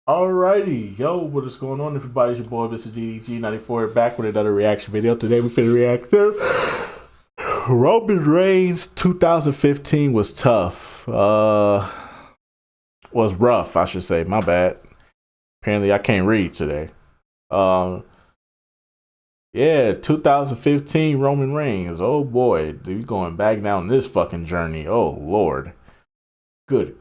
Alrighty, yo, what is going on, everybody? It's your boy, Mr. GDG94, back with another reaction video. Today we finna react to Roman Reigns 2015 was tough. Was rough, I should say. My bad. Apparently, I can't read today. Um, yeah, 2015 Roman Reigns. Oh boy, we going back down this fucking journey. Oh lord, good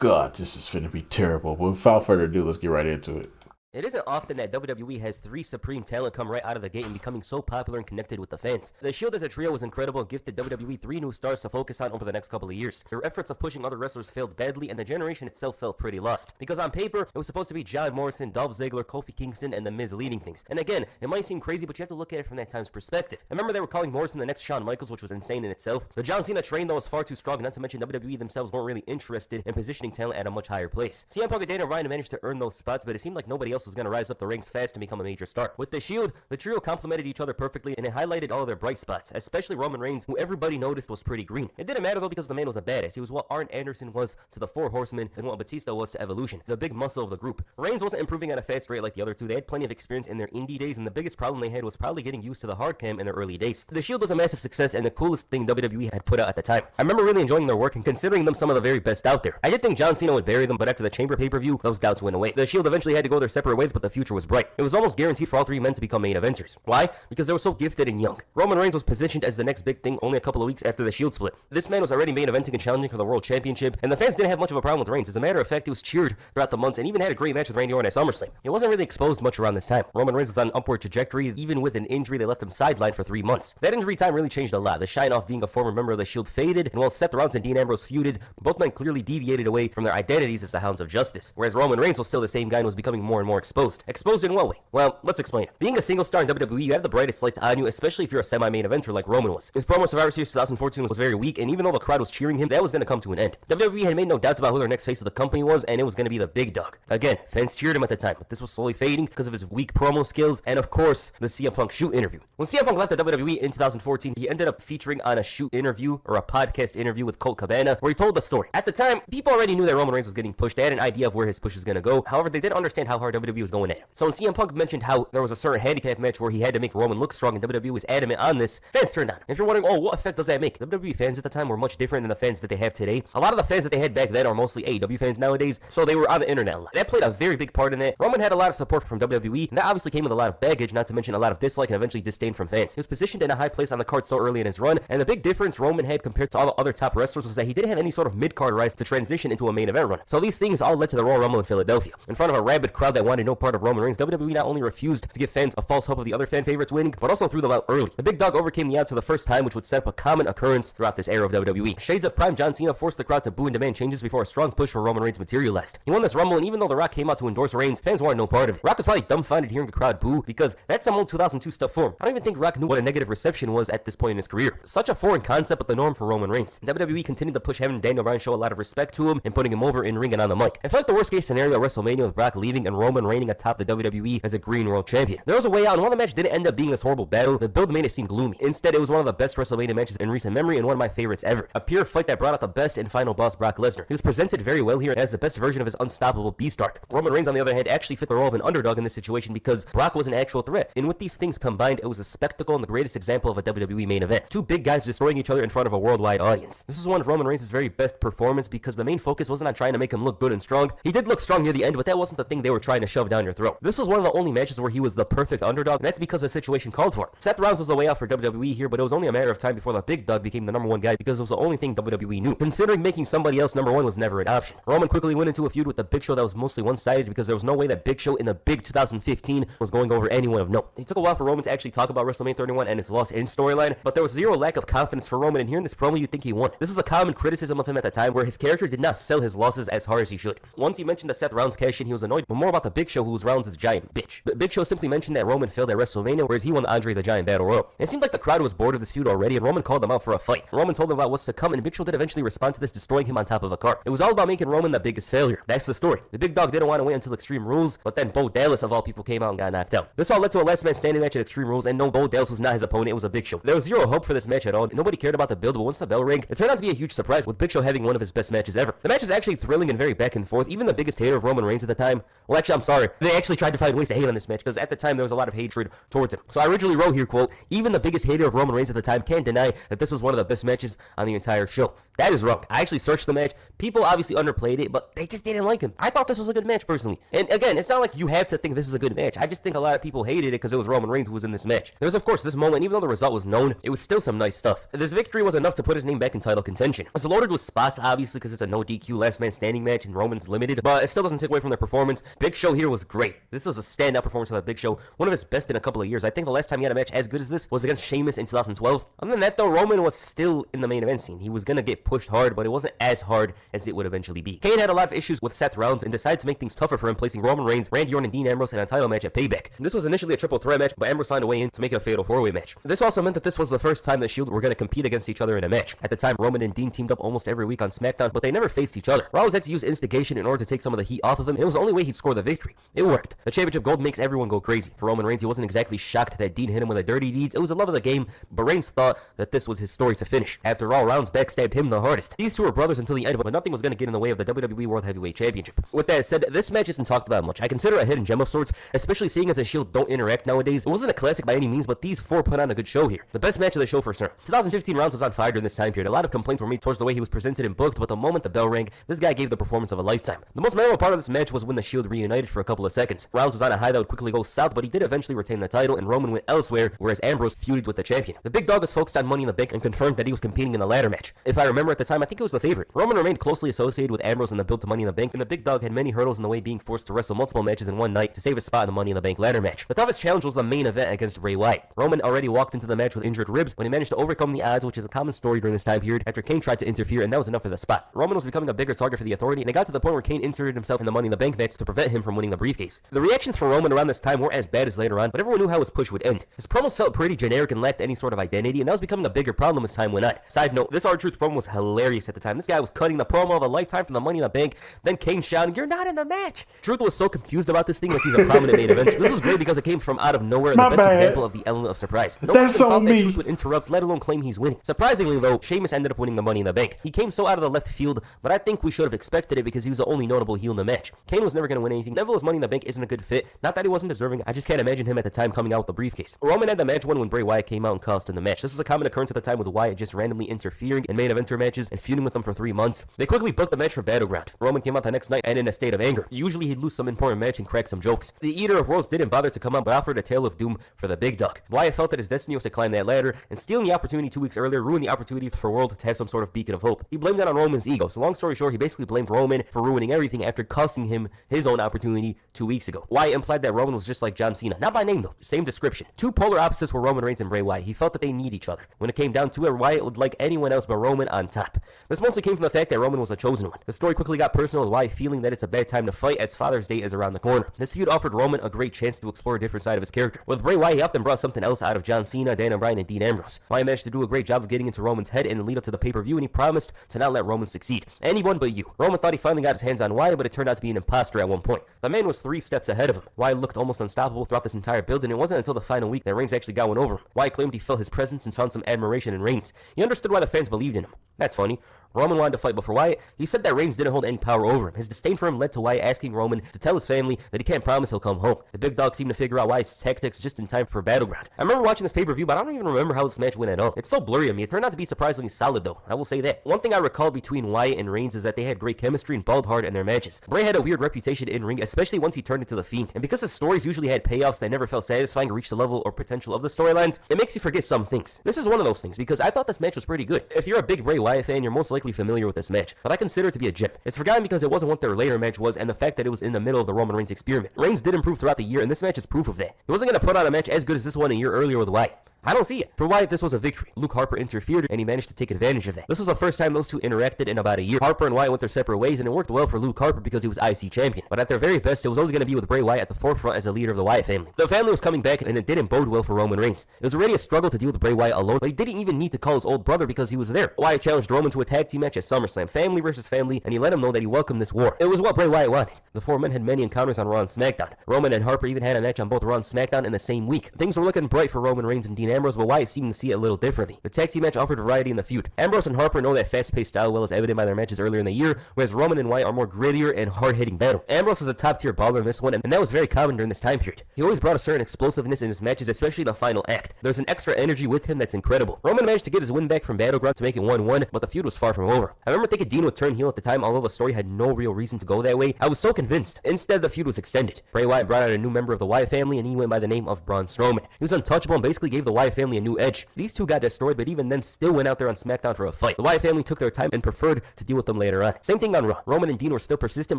God, this is finna be terrible. But without further ado, let's get right into it. It isn't often that WWE has three supreme talent come right out of the gate and becoming so popular and connected with the fans. The Shield as a trio was incredible and gifted WWE three new stars to focus on over the next couple of years. Their efforts of pushing other wrestlers failed badly, and the generation itself felt pretty lost. Because on paper, it was supposed to be John Morrison, Dolph Ziggler, Kofi Kingston, and The Miz leading things. And again, it might seem crazy, but you have to look at it from that time's perspective. I remember they were calling Morrison the next Shawn Michaels, which was insane in itself. The John Cena train, though, was far too strong, not to mention WWE themselves weren't really interested in positioning talent at a much higher place. CM Punk and Daniel Bryan managed to earn those spots, but it seemed like nobody else was going to rise up the ranks fast and become a major star. With the Shield, the trio complemented each other perfectly, and it highlighted all their bright spots, especially Roman Reigns, who everybody noticed was pretty green. It didn't matter though, because the man was a badass. He was what Arn Anderson was to the Four Horsemen and what Batista was to Evolution, the big muscle of the group. Reigns wasn't improving at a fast rate like the other two. They had plenty of experience in their indie days, and the biggest problem they had was probably getting used to the hard cam in their early days. The Shield was a massive success and the coolest thing WWE had put out at the time. I remember really enjoying their work and considering them some of the very best out there. I did think John Cena would bury them, but after the Chamber pay-per-view, those doubts went away. The Shield eventually had to go their separate ways, but the future was bright. It was almost guaranteed for all three men to become main eventers. Why? Because they were so gifted and young. Roman Reigns was positioned as the next big thing only a couple of weeks after the Shield split. This man was already main eventing and challenging for the World Championship, and the fans didn't have much of a problem with Reigns. As a matter of fact, he was cheered throughout the months and even had a great match with Randy Orton at SummerSlam. He wasn't really exposed much around this time. Roman Reigns was on an upward trajectory, even with an injury that left him sidelined for 3 months. That injury time really changed a lot. The shine off being a former member of the Shield faded, and while Seth Rollins and Dean Ambrose feuded, both men clearly deviated away from their identities as the Hounds of Justice. Whereas Roman Reigns was still the same guy and was becoming more and more exposed. Exposed in what way? Well, let's explain it. Being a single star in WWE, you have the brightest lights on you, especially if you're a semi-main eventer like Roman was. His promo Survivor Series 2014 was very weak, and even though the crowd was cheering him, that was going to come to an end. WWE had made no doubts about who their next face of the company was, and it was going to be the big dog. Again, fans cheered him at the time, but this was slowly fading because of his weak promo skills, and of course, the CM Punk shoot interview. When CM Punk left the WWE in 2014, he ended up featuring on a shoot interview, or a podcast interview with Colt Cabana, where he told the story. At the time, people already knew that Roman Reigns was getting pushed. They had an idea of where his push was going to go. However, they didn't understand how hard WWE was going at him. So when CM Punk mentioned how there was a certain handicap match where he had to make Roman look strong, and WWE was adamant on this, fans turned on. If you're wondering, oh, what effect does that make? WWE fans at the time were much different than the fans that they have today. A lot of the fans that they had back then are mostly AEW fans nowadays, so they were on the internet a lot. That played a very big part in it. Roman had a lot of support from WWE, and that obviously came with a lot of baggage, not to mention a lot of dislike and eventually disdain from fans. He was positioned in a high place on the card so early in his run, and the big difference Roman had compared to all the other top wrestlers was that he didn't have any sort of mid-card rise to transition into a main event run. So these things all led to the Royal Rumble in Philadelphia. In front of a rabid crowd that wanted no part of Roman Reigns, WWE not only refused to give fans a false hope of the other fan favorites winning, but also threw them out early. The big dog overcame the odds for the first time, which would set up a common occurrence throughout this era of WWE. Shades of prime John Cena forced the crowd to boo and demand changes before a strong push for Roman Reigns materialized. He won this Rumble, and even though The Rock came out to endorse Reigns, fans wanted no part of it. Rock was probably dumbfounded hearing the crowd boo, because that's some old 2002 stuff for him. I don't even think Rock knew what a negative reception was at this point in his career. Such a foreign concept, but the norm for Roman Reigns. WWE continued to push having Daniel Bryan show a lot of respect to him and putting him over in ring and on the mic. I felt like the worst case scenario at WrestleMania with Brock leaving and Roman reigning atop the WWE as a green world champion. There was a way out, and while the match didn't end up being this horrible battle, the build made it seem gloomy. Instead, it was one of the best WrestleMania matches in recent memory and one of my favorites ever. A pure fight that brought out the best and final boss Brock Lesnar. He was presented very well here as the best version of his unstoppable beast arc. Roman Reigns, on the other hand, actually fit the role of an underdog in this situation because Brock was an actual threat. And with these things combined, it was a spectacle and the greatest example of a WWE main event. Two big guys destroying each other in front of a worldwide audience. This is one of Roman Reigns' very best performance because the main focus wasn't on trying to make him look good and strong. He did look strong near the end, but that wasn't the thing they were trying to shove down your throat. This was one of the only matches where he was the perfect underdog, and that's because the situation called for it. Seth Rollins was the way out for WWE here, but it was only a matter of time before the big dog became the number one guy because it was the only thing WWE knew. Considering making somebody else number one was never an option. Roman quickly went into a feud with the Big Show that was mostly one-sided because there was no way that Big Show in the big 2015 was going over anyone of note. It took a while for Roman to actually talk about WrestleMania 31 and his loss in storyline, but there was zero lack of confidence for Roman, and here in this promo you'd think he won. This is a common criticism of him at the time where his character did not sell his losses as hard as he should. Once he mentioned the Seth Rollins cash in, he was annoyed, but more about the Big Big Show, who was Rollins' giant bitch. But Big Show simply mentioned that Roman failed at WrestleMania, whereas he won the Andre the Giant Battle Royal. It seemed like the crowd was bored of this feud already, and Roman called them out for a fight. Roman told them about what's to come, and Big Show did eventually respond to this, destroying him on top of a car. It was all about making Roman the biggest failure. That's the story. The Big Dog didn't want to wait until Extreme Rules, but then Bo Dallas, of all people, came out and got knocked out. This all led to a last man standing match at Extreme Rules, and no, Bo Dallas was not his opponent, it was a Big Show. There was zero hope for this match at all. Nobody cared about the build, but once the bell rang, it turned out to be a huge surprise, with Big Show having one of his best matches ever. The match is actually thrilling and very back and forth. Even the biggest hater of Roman Reigns at the time, well, actually, I'm sorry, they actually tried to find ways to hate on this match, because at the time there was a lot of hatred towards him. So I originally wrote here, quote, even the biggest hater of Roman Reigns at the time can't deny that this was one of the best matches on the entire show. That is wrong. I actually searched the match. People obviously underplayed it, but they just didn't like him. I thought this was a good match, personally. And again, it's not like you have to think this is a good match. I just think a lot of people hated it because it was Roman Reigns who was in this match. There was, of course, this moment, even though the result was known, it was still some nice stuff. This victory was enough to put his name back in title contention. It was loaded with spots, obviously, because it's a no DQ last man standing match and Roman's limited, but it still doesn't take away from their performance. Big Show here was great. This was a standout performance of the Big Show, one of his best in a couple of years. I think the last time he had a match as good as this was against Sheamus in 2012. Other than that, though, Roman was still in the main event scene. He was gonna get pushed hard, but it wasn't as hard as it would eventually be. Kane had a lot of issues with Seth Rollins and decided to make things tougher for him, placing Roman Reigns, Randy Orton, and Dean Ambrose in a title match at Payback. This was initially a triple threat match, but Ambrose signed a way in to make it a fatal four-way match. This also meant that this was the first time the Shield were gonna compete against each other in a match. At the time, Roman and Dean teamed up almost every week on SmackDown, but they never faced each other. Rollins had to use instigation in order to take some of the heat off of him, and it was the only way he'd score the victory. It worked. The championship gold makes everyone go crazy. For Roman Reigns, he wasn't exactly shocked that Dean hit him with a dirty deeds. It was a love of the game, but Reigns thought that this was his story to finish. After all, Rollins backstabbed him the hardest. These two were brothers until the end, but nothing was going to get in the way of the WWE World Heavyweight Championship. With that said, this match isn't talked about much. I consider it a hidden gem of sorts, especially seeing as the Shield don't interact nowadays. It wasn't a classic by any means, but these four put on a good show here. The best match of the show for certain. 2015 Rollins was on fire during this time period. A lot of complaints were made towards the way he was presented and booked, but the moment the bell rang, this guy gave the performance of a lifetime. The most memorable part of this match was when the Shield reunited for a couple of seconds. Rollins was on a high that would quickly go south, but he did eventually retain the title, and Roman went elsewhere, whereas Ambrose feuded with the champion. The Big Dog was focused on Money in the Bank and confirmed that he was competing in the ladder match. If I remember at the time, I think it was the favorite. Roman remained closely associated with Ambrose in the build to Money in the Bank, and the Big Dog had many hurdles in the way, being forced to wrestle multiple matches in one night to save his spot in the Money in the Bank ladder match. The toughest challenge was the main event against Bray Wyatt. Roman already walked into the match with injured ribs, but he managed to overcome the odds, which is a common story during this time period, after Kane tried to interfere, and that was enough for the spot. Roman was becoming a bigger target for the Authority, and it got to the point where Kane inserted himself in the Money in the Bank match to prevent him from winning the briefcase. The reactions for Roman around this time weren't as bad as later on, but everyone knew how his push would end. His promos felt pretty generic and lacked any sort of identity, and that was becoming a bigger problem as time went on. Side note, this R-Truth promo was hilarious at the time. This guy was cutting the promo of a lifetime from the Money in the Bank, then Kane shouting, "You're not in the match!" Truth was so confused about this thing like he's a prominent main event. This was great because it came from out of nowhere, and the best example of the element of surprise. No one thought that Truth would interrupt, let alone claim he's winning. Surprisingly though, Sheamus ended up winning the Money in the Bank. He came so out of the left field, but I think we should have expected it because he was the only notable heel in the match. Kane was never going to win anything. Neville's Money in the Bank isn't a good fit. Not that he wasn't deserving, I just can't imagine him at the time coming out with the briefcase. Roman had the match won when Bray Wyatt came out and cost in the match. This was a common occurrence at the time, with Wyatt just randomly interfering in main eventer matches and feuding with them for 3 months. They quickly booked the match for Battleground. Roman came out the next night and in a state of anger. Usually he'd lose some important match and crack some jokes. The Eater of Worlds didn't bother to come out, but offered a tale of doom for the Big Dog. Wyatt felt that his destiny was to climb that ladder, and stealing the opportunity 2 weeks earlier ruined the opportunity for World to have some sort of beacon of hope. He blamed it on Roman's ego. So long story short, he basically blamed Roman for ruining everything after costing him his own opportunity 2 weeks ago. Wyatt implied that Roman was just like John Cena. Not by name though, same description. Two polar opposites were Roman Reigns and Bray Wyatt. He felt that they need each other. When it came down to it, Wyatt would like anyone else but Roman on top. This mostly came from the fact that Roman was a chosen one. The story quickly got personal, with Wyatt feeling that it's a bad time to fight as Father's Day is around the corner. This feud offered Roman a great chance to explore a different side of his character. With Bray Wyatt, he often brought something else out of John Cena, Daniel Bryan, and Dean Ambrose. Wyatt managed to do a great job of getting into Roman's head in the lead up to the pay-per-view, and he promised to not let Roman succeed. Anyone but you. Roman thought he finally got his hands on Wyatt, but it turned out to be an imposter at one point. The man was 3 steps ahead of him. Wyatt looked almost unstoppable throughout this entire build, and it wasn't until the final week that Reigns actually got one over him. Wyatt claimed he felt his presence and found some admiration in Reigns. He understood why the fans believed in him. That's funny. Roman wanted to fight, but for Wyatt, he said that Reigns didn't hold any power over him. His disdain for him led to Wyatt asking Roman to tell his family that he can't promise he'll come home. The Big Dog seemed to figure out Wyatt's tactics just in time for Battleground. I remember watching this pay-per-view, but I don't even remember how this match went at all. It's so blurry on me. It turned out to be surprisingly solid though, I will say that. One thing I recall between Wyatt and Reigns is that they had great chemistry and balled hard in their matches. Bray had a weird reputation in ring, especially once he turned into the Fiend. And because his stories usually had payoffs that never felt satisfying or reached the level or potential of the storylines, it makes you forget some things. This is one of those things, because I thought this match was pretty good. If you're a big Bray Wyatt fan, you're most likely familiar with this match, but I consider it to be a gem. It's forgotten because it wasn't what their later match was, and the fact that it was in the middle of the Roman Reigns experiment. Reigns did improve throughout the year, and this match is proof of that. He wasn't going to put on a match as good as this one a year earlier with Wyatt. I don't see it. For Wyatt, this was a victory. Luke Harper interfered, and he managed to take advantage of that. This was the first time those two interacted in about a year. Harper and Wyatt went their separate ways, and it worked well for Luke Harper because he was IC champion. But at their very best, it was always going to be with Bray Wyatt at the forefront as the leader of the Wyatt family. The family was coming back, and it didn't bode well for Roman Reigns. It was already a struggle to deal with Bray Wyatt alone, but he didn't even need to call his old brother because he was there. Wyatt challenged Roman to a tag team match at SummerSlam, family versus family, and he let him know that he welcomed this war. It was what Bray Wyatt wanted. The four men had many encounters on Raw and SmackDown. Roman and Harper even had a match on both Raw and SmackDown in the same week. Things were looking bright for Roman Reigns and Dean Ambrose, but Wyatt seemed to see it a little differently. The tag team match offered variety in the feud. Ambrose and Harper know that fast-paced style well as evident by their matches earlier in the year, whereas Roman and Wyatt are more grittier and hard-hitting battle. Ambrose was a top-tier baller in this one, and that was very common during this time period. He always brought a certain explosiveness in his matches, especially the final act. There's an extra energy with him that's incredible. Roman managed to get his win back from Battleground to make it 1-1, but the feud was far from over. I remember thinking Dean would turn heel at the time, although the story had no real reason to go that way. I was so convinced. Instead, the feud was extended. Bray Wyatt brought out a new member of the Wyatt family, and he went by the name of Braun Strowman. He was untouchable and basically gave the Wyatt family a new edge. These two got destroyed, but even then still went out there on SmackDown for a fight. The Wyatt family took their time and preferred to deal with them later on. Same thing on Raw. Roman and Dean were still persistent,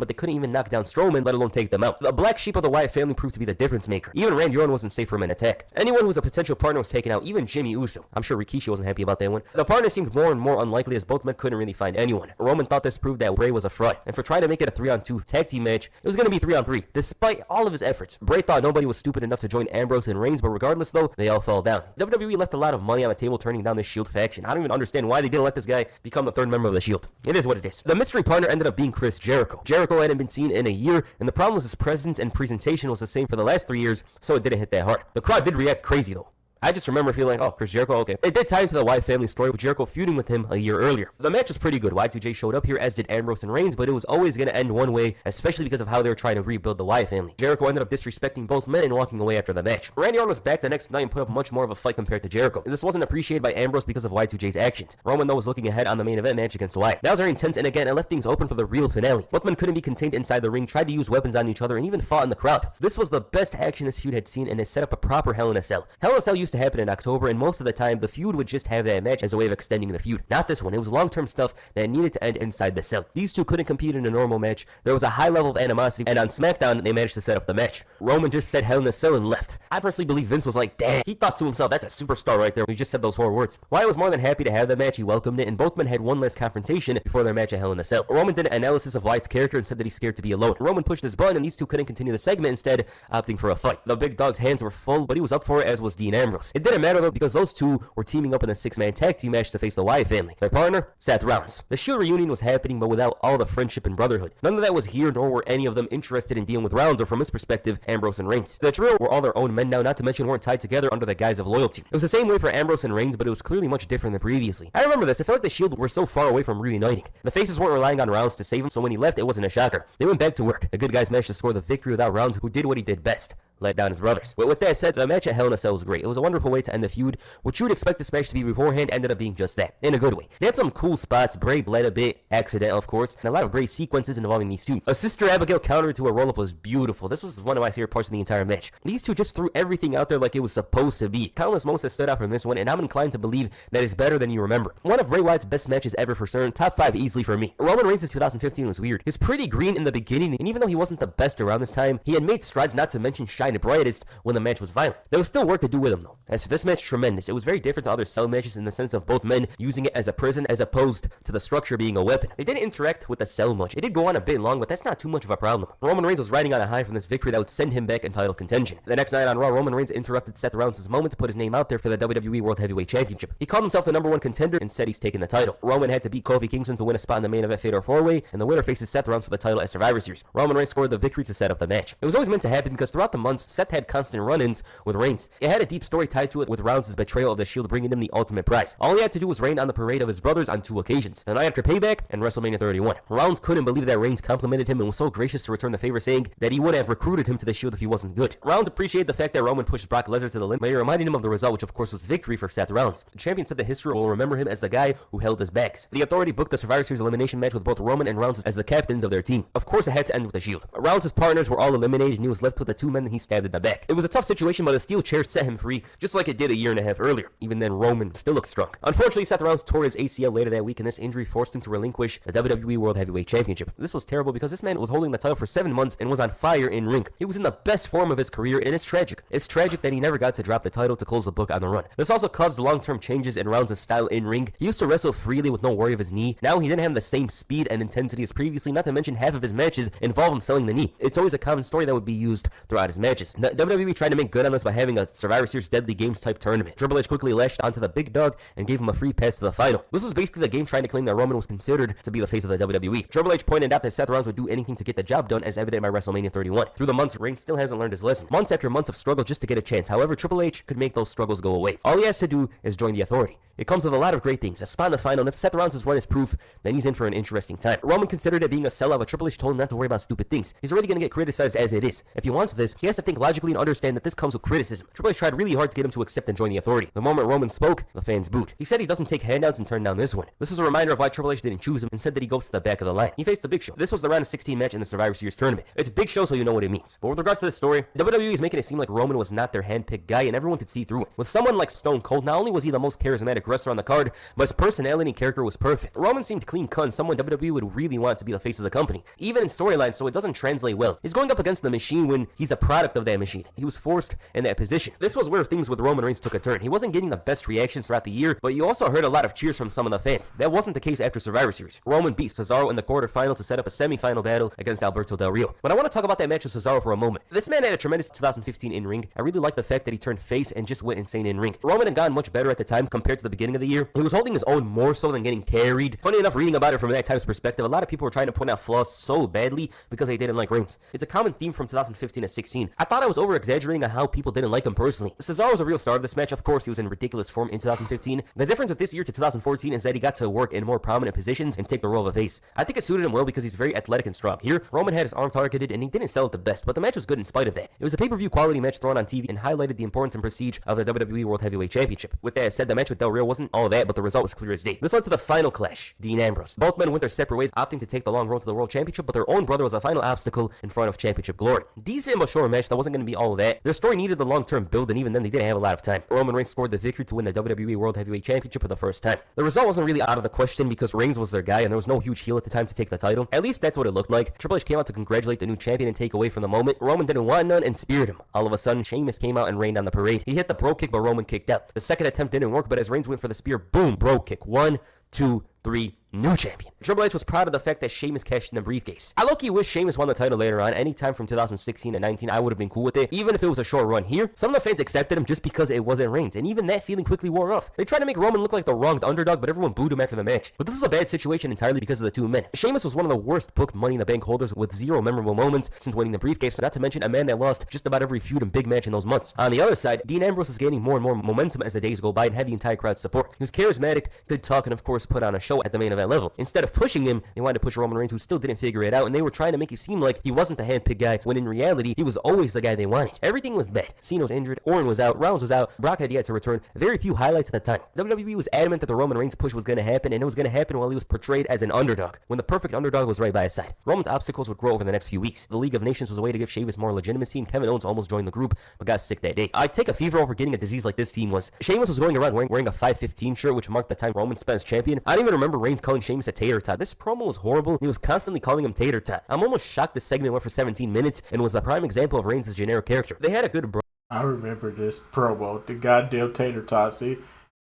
but they couldn't even knock down Strowman, let alone take them out. The black sheep of the Wyatt family proved to be the difference maker. Even Randy Orton wasn't safe from an attack. Anyone who was a potential partner was taken out, even Jimmy Uso. I'm sure Rikishi wasn't happy about that one. The partner seemed more and more unlikely as both men couldn't really find anyone. Roman thought this proved that Bray was a fraud, and for trying to make it a 3-on-2 tag team match, it was going to be 3-on-3. Despite all of his efforts, Bray thought nobody was stupid enough to join Ambrose and Reigns, but regardless though, they all fell down. WWE left a lot of money on the table turning down this Shield faction. I don't even understand why they didn't let this guy become the third member of the Shield. It is what it is. The mystery partner ended up being Chris Jericho. Jericho hadn't been seen in a year, and the problem was his presence and presentation was the same for the last 3 years, so it didn't hit that hard. The crowd did react crazy though. I just remember feeling, oh, Chris Jericho, okay. It did tie into the Wyatt family story with Jericho feuding with him a year earlier. The match was pretty good. Y2J showed up here, as did Ambrose and Reigns, but it was always going to end one way, especially because of how they were trying to rebuild the Wyatt family. Jericho ended up disrespecting both men and walking away after the match. Randy Orton was back the next night and put up much more of a fight compared to Jericho. And this wasn't appreciated by Ambrose because of Y2J's actions. Roman, though, was looking ahead on the main event match against Wyatt. That was very intense, and again, it left things open for the real finale. Both men couldn't be contained inside the ring, tried to use weapons on each other, and even fought in the crowd. This was the best action this feud had seen, and it set up a proper Hell in a Cell. Hell in a Cell used to happen in October, and most of the time, the feud would just have that match as a way of extending the feud. Not this one. It was long-term stuff that needed to end inside the cell. These two couldn't compete in a normal match. There was a high level of animosity, and on SmackDown, they managed to set up the match. Roman just said Hell in a Cell and left. I personally believe Vince was like, damn. He thought to himself, that's a superstar right there. He just said those 4 words. Wyatt was more than happy to have the match. He welcomed it, and both men had one last confrontation before their match at Hell in a Cell. Roman did an analysis of Wyatt's character and said that he's scared to be alone. Roman pushed his button, and these two couldn't continue the segment, instead opting for a fight. The big dog's hands were full, but he was up for it, as was Dean Ambrose. It didn't matter though, because those two were teaming up in a 6-man tag team match to face the Wyatt family. Their partner, Seth Rollins. The Shield reunion was happening, but without all the friendship and brotherhood. None of that was here, nor were any of them interested in dealing with Rollins, or from his perspective, Ambrose and Reigns. The trio were all their own men now, not to mention weren't tied together under the guise of loyalty. It was the same way for Ambrose and Reigns, but it was clearly much different than previously. I remember this. I felt like the Shield were so far away from reuniting. The faces weren't relying on Rollins to save him, so when he left, it wasn't a shocker. They went back to work. The good guys managed to score the victory without Rollins, who did what he did best: let down his brothers. But with that said, the match at Hell in a Cell was great. It was a wonderful way to end the feud. What you would expect this match to be beforehand ended up being just that, in a good way. They had some cool spots. Bray bled a bit, accidental of course, and a lot of great sequences involving these two. A Sister Abigail counter to a roll-up was beautiful. This was one of my favorite parts of the entire match. These two just threw everything out there like it was supposed to be. Countless moments that stood out from this one, and I'm inclined to believe that it's better than you remember. One of Bray Wyatt's best matches ever for certain, top 5 easily for me. Roman Reigns' 2015 was weird. He was pretty green in the beginning, and even though he wasn't the best around this time, he had made strides, not to mention shine brightest, when the match was violent. There was still work to do with him though. As for this match, tremendous. It was very different to other cell matches in the sense of both men using it as a prison as opposed to the structure being a weapon. They didn't interact with the cell much. It did go on a bit long, but that's not too much of a problem. Roman Reigns was riding on a high from this victory that would send him back in title contention. The next night on Raw, Roman Reigns interrupted Seth Rollins' moment to put his name out there for the WWE World Heavyweight Championship. He called himself the #1 contender and said he's taking the title. Roman had to beat Kofi Kingston to win a spot in the main event Fatal 4-Way, and the winner faces Seth Rollins for the title at Survivor Series. Roman Reigns scored the victory to set up the match. It was always meant to happen because throughout the months, Seth had constant run-ins with Reigns. It had a deep story tied to it, with Rollins' betrayal of the Shield bringing him the ultimate prize. All he had to do was rain on the parade of his brothers on 2 occasions, the night after Payback and WrestleMania 31. Rollins couldn't believe that Reigns complimented him and was so gracious to return the favor, saying that he would have recruited him to the Shield if he wasn't good. Rollins appreciated the fact that Roman pushed Brock Lesnar to the limit, but he reminded him of the result, which of course was victory for Seth Rollins. The champion said that history will remember him as the guy who held his back. The Authority booked the Survivor Series elimination match with both Roman and Rollins as the captains of their team. Of course, it had to end with the Shield. Rollins' partners were all eliminated, and he was left with the 2 men that he stabbed in the back. It was a tough situation, but a steel chair set him free, just like it did a year and a half earlier. Even then, Roman still looked strong. Unfortunately, Seth Rollins tore his ACL later that week, and this injury forced him to relinquish the WWE World Heavyweight Championship. This was terrible because this man was holding the title for 7 months and was on fire in ring. He was in the best form of his career, and it's tragic. It's tragic that he never got to drop the title to close the book on the run. This also caused long-term changes in Rollins' style in ring. He used to wrestle freely with no worry of his knee. Now he didn't have the same speed and intensity as previously, not to mention half of his matches involve him selling the knee. It's always a common story that would be used throughout his matches. The WWE tried to make good on this by having a Survivor Series Deadly Games type tournament. Triple H quickly lashed onto the big dog and gave him a free pass to the final. This was basically the game trying to claim that Roman was considered to be the face of the WWE. Triple H pointed out that Seth Rollins would do anything to get the job done, as evident by WrestleMania 31. Through the months, Reigns still hasn't learned his lesson. Months after months of struggle just to get a chance. However, Triple H could make those struggles go away. All he has to do is join the Authority. It comes with a lot of great things, a spot in the final, and if Seth Rollins' run is proof, then he's in for an interesting time. Roman considered it being a sellout, but Triple H told him not to worry about stupid things. He's already going to get criticized as it is. If he wants this, he has to think logically and understand that this comes with criticism. Triple H tried really hard to get him to accept and join the Authority. The moment Roman spoke, the fans booed. He said he doesn't take handouts and turned down this one. This is a reminder of why Triple H didn't choose him and said that he goes to the back of the line. He faced the Big Show. This was the round of 16 match in the Survivor Series tournament. It's Big Show, so you know what it means. But with regards to this story, WWE is making it seem like Roman was not their handpicked guy, and everyone could see through it. With someone like Stone Cold, not only was he the most charismatic wrestler on the card, but his personality and character was perfect. Roman seemed clean cut and someone WWE would really want to be the face of the company, even in storyline, so it doesn't translate well. He's going up against the machine when he's a product of that machine. He was forced in that position. This was where things with Roman Reigns took a turn. He wasn't getting the best reactions throughout the year, but you also heard a lot of cheers from some of the fans. That wasn't the case after Survivor Series. Roman beat Cesaro in the quarterfinal to set up a semi-final battle against Alberto Del Rio. But I want to talk about that match with Cesaro for a moment. This man had a tremendous 2015 in-ring. I really like the fact that he turned face and just went insane in-ring. Roman had gotten much better at the time compared to the beginning of the year. He was holding his own more so than getting carried. Funny enough, reading about it from that time's perspective, a lot of people were trying to point out flaws so badly because they didn't like Reigns. It's a common theme from 2015 to 16. I thought I was over-exaggerating on how people didn't like him personally. Cesaro was a real star of this match. Of course, he was in ridiculous form in 2015. The difference with this year to 2014 is that he got to work in more prominent positions and take the role of a face. I think it suited him well because he's very athletic and strong. Here, Roman had his arm targeted and he didn't sell it the best, but the match was good in spite of that. It was a pay-per-view quality match thrown on TV and highlighted the importance and prestige of the WWE World Heavyweight Championship. With that said, the match with Del Rio wasn't all that, but the result was clear as day. This led to the final clash, Dean Ambrose. Both men went their separate ways, opting to take the long road to the World Championship, but their own brother was a final obstacle in front of championship glory. Decent but short match that wasn't going to be all that. Their story needed the long-term build, and even then they didn't have a lot of time. Roman Reigns scored the victory to win the WWE World Heavyweight Championship for the first time. The result wasn't really out of the question because Reigns was their guy and there was no huge heel at the time to take the title. At least that's what it looked like. Triple H came out to congratulate the new champion and take away from the moment. Roman didn't want none and speared him. All of a sudden, Sheamus came out and rained on the parade. He hit the bro kick, but Roman kicked out. The second attempt didn't work, but as Reigns went for the spear, boom, bro kick. 1, 2, 3, new champion. Triple H was proud of the fact that Sheamus cashed in the briefcase. I low-key wish Sheamus won the title later on. Anytime from 2016 to 19, I would have been cool with it, even if it was a short run. Here, some of the fans accepted him just because it wasn't Reigns, and even that feeling quickly wore off. They tried to make Roman look like the wronged underdog, but everyone booed him after the match. But this is a bad situation entirely because of the two men. Sheamus was one of the worst booked Money in the Bank holders with 0 memorable moments since winning the briefcase, not to mention a man that lost just about every feud and big match in those months. On the other side, Dean Ambrose is gaining more and more momentum as the days go by and had the entire crowd's support. He was charismatic, good talk, and of course put on a show at the main event level. Instead of pushing him, they wanted to push Roman Reigns, who still didn't figure it out, and they were trying to make it seem like he wasn't the handpicked guy, when in reality, he was always the guy they wanted. Everything was bad. Cena was injured, Orton was out, Rollins was out, Brock had yet to return. Very few highlights at the time. WWE was adamant that the Roman Reigns push was going to happen, and it was going to happen while he was portrayed as an underdog, when the perfect underdog was right by his side. Roman's obstacles would grow over the next few weeks. The League of Nations was a way to give Sheamus more legitimacy, and Kevin Owens almost joined the group, but got sick that day. I'd take a fever over getting a disease like this team was. Sheamus was going around wearing a 515 shirt, which marked the time Roman spent as champion. I don't even remember Reigns calling Sheamus a tater tot. This promo was horrible. He was constantly calling him tater tot. I'm almost shocked this segment went for 17 minutes and was a prime example of Reigns' generic character. They had a good I remember this promo, the goddamn tater tot. See,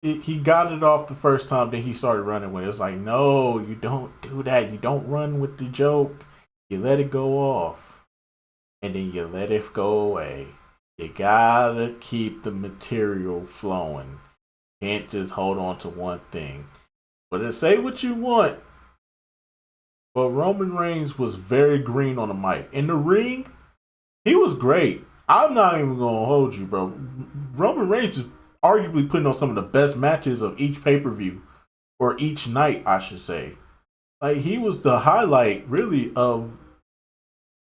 he got it off the first time, then he started running with it. It's like, no, you don't do that. You don't run with the joke. You let it go off, and then you let it go away. You gotta keep the material flowing. Can't just hold on to one thing. But say what you want. But Roman Reigns was very green on the mic. In the ring, he was great. I'm not even going to hold you, bro. Roman Reigns is arguably putting on some of the best matches of each pay-per-view. Or each night, I should say. Like, he was the highlight, really, of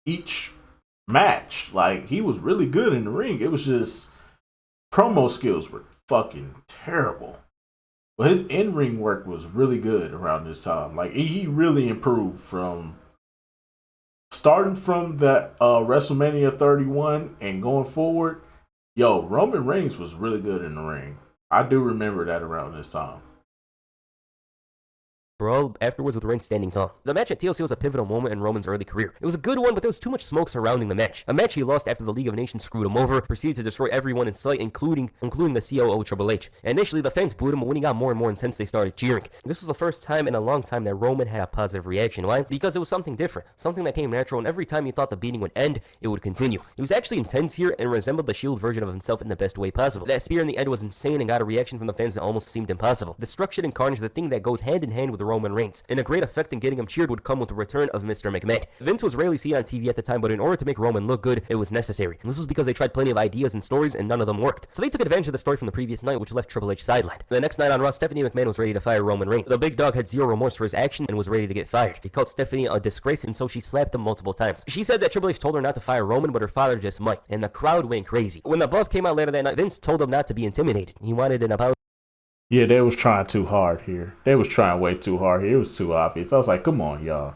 each match. Like, he was really good in the ring. It was just, promo skills were fucking terrible. But his in-ring work was really good around this time. Like, he really improved from starting from the WrestleMania 31 and going forward, yo, Roman Reigns was really good in the ring. I do remember that around this time. Brawl afterwards with Reigns standing tall. The match at TLC was a pivotal moment in Roman's early career. It was a good one, but there was too much smoke surrounding the match. A match he lost after the League of Nations screwed him over, proceeded to destroy everyone in sight, including the COO Triple H. Initially, the fans booed him, but when he got more and more intense, they started cheering. This was the first time in a long time that Roman had a positive reaction. Why? Because it was something different, something that came natural, and every time he thought the beating would end, it would continue. He was actually intense here and resembled the Shield version of himself in the best way possible. That spear in the end was insane and got a reaction from the fans that almost seemed impossible. Destruction and carnage is the thing that goes hand in hand with Roman Reigns. And a great effect in getting him cheered would come with the return of Mr. McMahon. Vince was rarely seen on TV at the time, but in order to make Roman look good, it was necessary. And this was because they tried plenty of ideas and stories, and none of them worked. So they took advantage of the story from the previous night, which left Triple H sidelined. The next night on Raw, Stephanie McMahon was ready to fire Roman Reigns. The big dog had zero remorse for his action and was ready to get fired. He called Stephanie a disgrace, and so she slapped him multiple times. She said that Triple H told her not to fire Roman, but her father just might. And the crowd went crazy. When the buzz came out later that night, Vince told him not to be intimidated. He wanted an apology. Yeah, they was trying too hard here. They was trying way too hard here. It was too obvious. I was like, come on, y'all.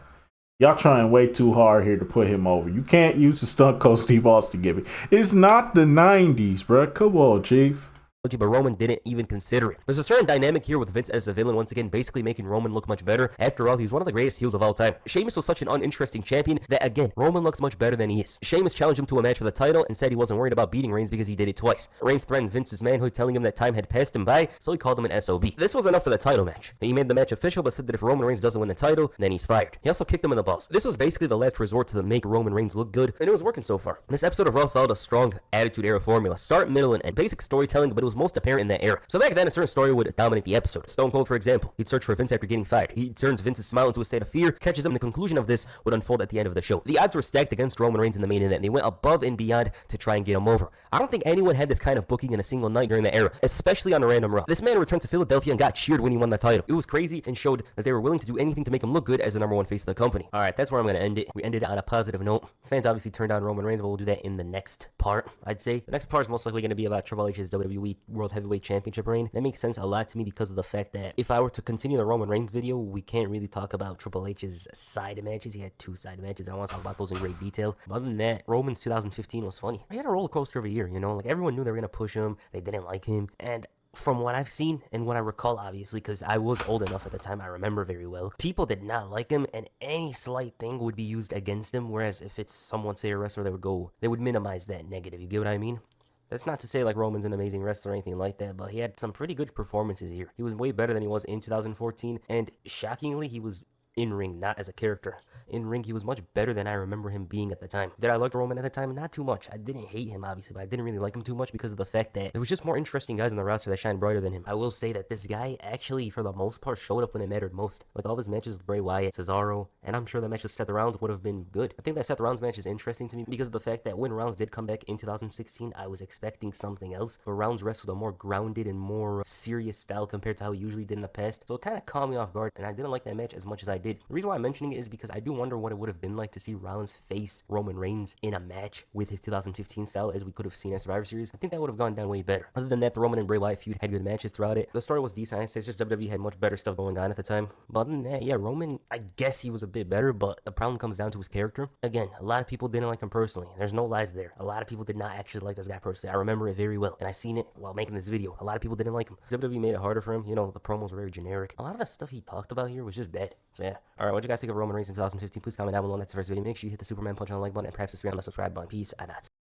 Y'all trying way too hard here to put him over. You can't use the Stone Cold Steve Austin gimmick. It's not the 90s, bro. Come on, Chief. But Roman didn't even consider it. There's a certain dynamic here with Vince as a villain, once again basically making Roman look much better. After all, he's one of the greatest heels of all time. Sheamus was such an uninteresting champion that, again, Roman looks much better than he is. Sheamus challenged him to a match for the title and said he wasn't worried about beating Reigns because he did it twice. Reigns threatened Vince's manhood, telling him that time had passed him by, so he called him an SOB. This was enough for the title match. He made the match official, but said that if Roman Reigns doesn't win the title, then he's fired. He also kicked him in the balls. This was basically the last resort to make Roman Reigns look good, and it was working so far. This episode of Raw followed a strong Attitude Era formula. Start, middle, and end. Basic storytelling, but it was most apparent in that era. So back then, a certain story would dominate the episode. Stone Cold, for example, he'd search for Vince after getting fired. He turns Vince's smile into a state of fear, catches him, and the conclusion of this would unfold at the end of the show. The odds were stacked against Roman Reigns in the main event, and they went above and beyond to try and get him over. I don't think anyone had this kind of booking in a single night during the era, especially on a random Raw. This man returned to Philadelphia and got cheered when he won the title. It was crazy and showed that they were willing to do anything to make him look good as the number one face of the company. Alright, that's where I'm going to end it. We ended it on a positive note. Fans obviously turned on Roman Reigns, but we'll do that in the next part, I'd say. The next part is most likely going to be about Triple H's WWE World Heavyweight Championship reign. That makes sense a lot to me because of the fact that if I were to continue the Roman Reigns video, we can't really talk about Triple H's side matches. He had 2 side matches. I don't want to talk about those in great detail. But other than that, Roman's 2015 was funny. He had a roller coaster of a year, you know? Like, everyone knew they were going to push him. They didn't like him. And from what I've seen and what I recall, obviously, because I was old enough at the time, I remember very well, people did not like him, and any slight thing would be used against him, whereas if it's someone, say a wrestler, they would minimize that negative. You get what I mean? That's not to say like Roman's an amazing wrestler or anything like that, but he had some pretty good performances here. He was way better than he was in 2014, and shockingly, he was in-ring, not as a character. In-ring, he was much better than I remember him being at the time. Did I like Roman at the time? Not too much. I didn't hate him, obviously, but I didn't really like him too much because of the fact that there was just more interesting guys in the roster that shined brighter than him. I will say that this guy actually, for the most part, showed up when it mattered most. Like all of his matches with Bray Wyatt, Cesaro, and I'm sure the match with Seth Rollins would have been good. I think that Seth Rollins match is interesting to me because of the fact that when Rollins did come back in 2016, I was expecting something else, but Rollins wrestled a more grounded and more serious style compared to how he usually did in the past, so it kind of caught me off guard, and I didn't like that match as much as I did. The reason why I'm mentioning it is because I do wonder what it would have been like to see Rollins face Roman Reigns in a match with his 2015 style as we could have seen at Survivor Series. I think that would have gone down way better. Other than that, the Roman and Bray Wyatt feud had good matches throughout it. The story was decent. It's just WWE had much better stuff going on at the time. But other than that, yeah, Roman, I guess he was a bit better, but the problem comes down to his character. Again, a lot of people didn't like him personally. There's no lies there. A lot of people did not actually like this guy personally. I remember it very well, and I seen it while making this video. A lot of people didn't like him. WWE made it harder for him. You know, the promos were very generic. A lot of the stuff he talked about here was just bad. So yeah. Alright, what you guys think of Roman Reigns in 2015? Please comment down below. That's the first video. Make sure you hit the Superman punch on the like button and perhaps the 3 on the subscribe button. Peace. I'm out.